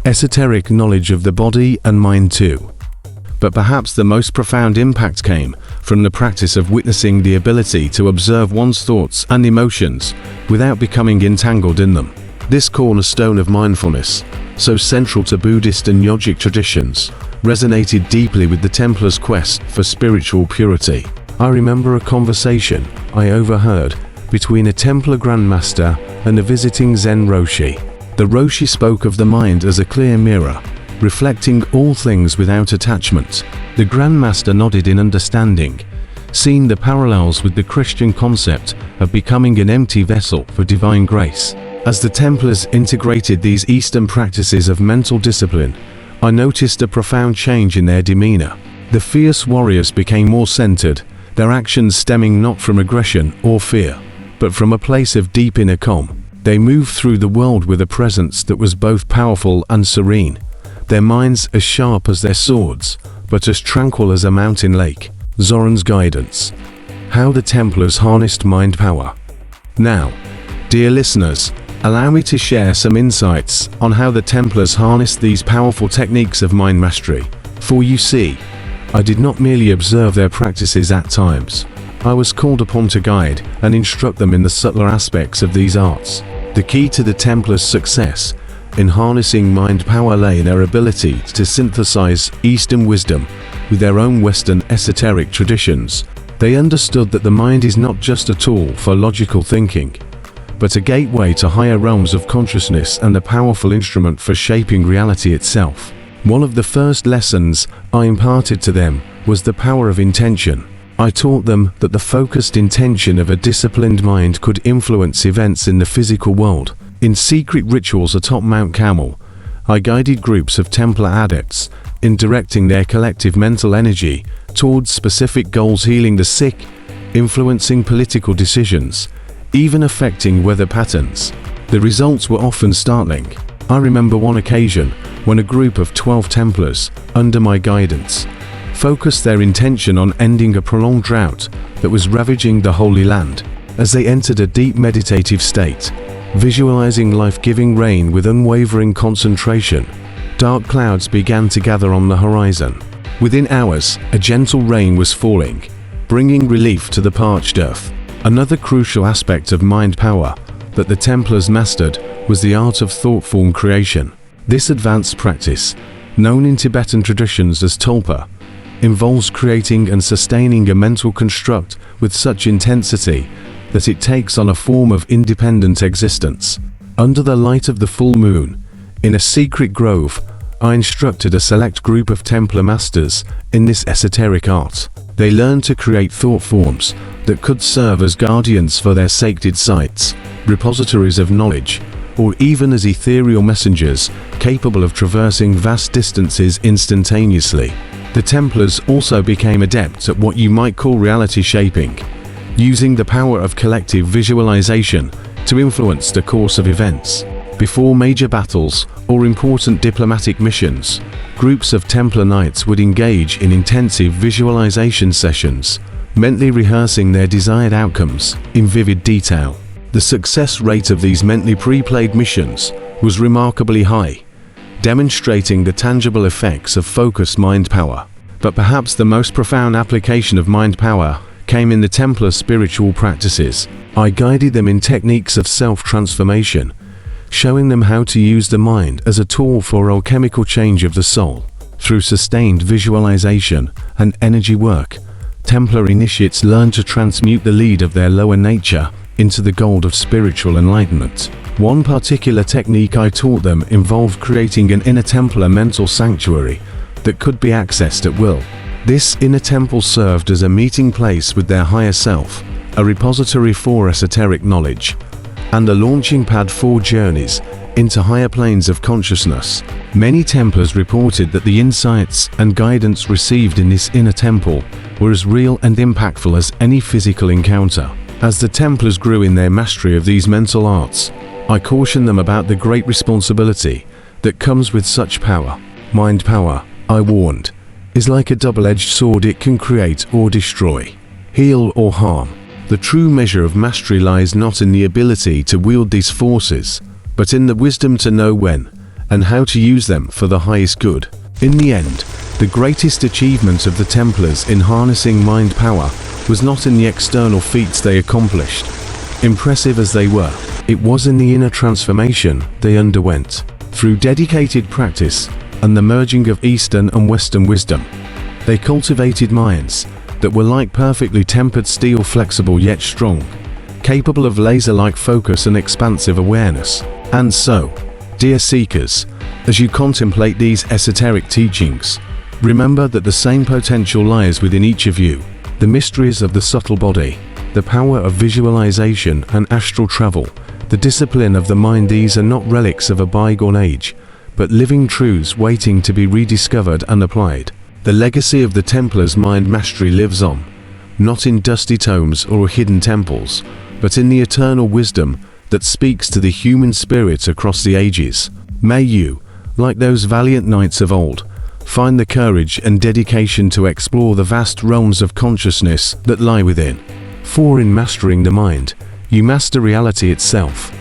esoteric knowledge of the body and mind too. But perhaps the most profound impact came from the practice of witnessing the ability to observe one's thoughts and emotions without becoming entangled in them. This cornerstone of mindfulness, so central to Buddhist and yogic traditions, resonated deeply with the Templars' quest for spiritual purity. I remember a conversation I overheard between a Templar Grandmaster and a visiting Zen Roshi. The Roshi spoke of the mind as a clear mirror, reflecting all things without attachment. The Grandmaster nodded in understanding, seeing the parallels with the Christian concept of becoming an empty vessel for divine grace. As the Templars integrated these Eastern practices of mental discipline, I noticed a profound change in their demeanor. The fierce warriors became more centered, their actions stemming not from aggression or fear, but from a place of deep inner calm. They moved through the world with a presence that was both powerful and serene, their minds as sharp as their swords, but as tranquil as a mountain lake. Zoran's guidance. How the Templars harnessed mind power. Now, dear listeners, allow me to share some insights on how the Templars harnessed these powerful techniques of mind mastery. For you see, I did not merely observe their practices at times. I was called upon to guide and instruct them in the subtler aspects of these arts. The key to the Templars' success in harnessing mind power lay in their ability to synthesize Eastern wisdom with their own Western esoteric traditions. They understood that the mind is not just a tool for logical thinking, but a gateway to higher realms of consciousness and a powerful instrument for shaping reality itself. One of the first lessons I imparted to them was the power of intention. I taught them that the focused intention of a disciplined mind could influence events in the physical world. In secret rituals atop Mount Carmel, I guided groups of Templar adepts in directing their collective mental energy towards specific goals, healing the sick, influencing political decisions, even affecting weather patterns. The results were often startling. I remember one occasion when a group of 12 Templars, under my guidance, focused their intention on ending a prolonged drought that was ravaging the Holy Land. As they entered a deep meditative state, visualizing life-giving rain with unwavering concentration, dark clouds began to gather on the horizon. Within hours, a gentle rain was falling, bringing relief to the parched earth. Another crucial aspect of mind power that the Templars mastered was the art of thought form creation. This advanced practice, known in Tibetan traditions as Tulpa, involves creating and sustaining a mental construct with such intensity that it takes on a form of independent existence. Under the light of the full moon, in a secret grove, I instructed a select group of Templar masters in this esoteric art. They learned to create thought forms that could serve as guardians for their sacred sites, repositories of knowledge, or even as ethereal messengers capable of traversing vast distances instantaneously. The Templars also became adepts at what you might call reality shaping, using the power of collective visualization to influence the course of events. Before major battles or important diplomatic missions, groups of Templar knights would engage in intensive visualization sessions, mentally rehearsing their desired outcomes in vivid detail. The success rate of these mentally pre-played missions was remarkably high, demonstrating the tangible effects of focused mind power. But perhaps the most profound application of mind power came in the Templar spiritual practices. I guided them in techniques of self-transformation, showing them how to use the mind as a tool for alchemical change of the soul. Through sustained visualization and energy work, Templar initiates learn to transmute the lead of their lower nature into the gold of spiritual enlightenment. One particular technique I taught them involved creating an inner Templar mental sanctuary that could be accessed at will. This inner temple served as a meeting place with their higher self, a repository for esoteric knowledge, and a launching pad for journeys into higher planes of consciousness. Many Templars reported that the insights and guidance received in this inner temple were as real and impactful as any physical encounter. As the Templars grew in their mastery of these mental arts, I cautioned them about the great responsibility that comes with such power. Mind power, I warned, is like a double-edged sword. It can create or destroy, heal or harm. The true measure of mastery lies not in the ability to wield these forces, but in the wisdom to know when and how to use them for the highest good. In the end, the greatest achievement of the Templars in harnessing mind power was not in the external feats they accomplished, impressive as they were. It was in the inner transformation they underwent. Through dedicated practice and the merging of Eastern and Western wisdom, they cultivated minds that were like perfectly tempered steel, flexible yet strong, capable of laser-like focus and expansive awareness. And so, dear seekers, as you contemplate these esoteric teachings, remember that the same potential lies within each of you. The mysteries of the subtle body, the power of visualization and astral travel, the discipline of the mind, these are not relics of a bygone age, but living truths waiting to be rediscovered and applied. The legacy of the Templars' mind mastery lives on, not in dusty tomes or hidden temples, but in the eternal wisdom that speaks to the human spirit across the ages. May you, like those valiant knights of old, find the courage and dedication to explore the vast realms of consciousness that lie within. For in mastering the mind, you master reality itself.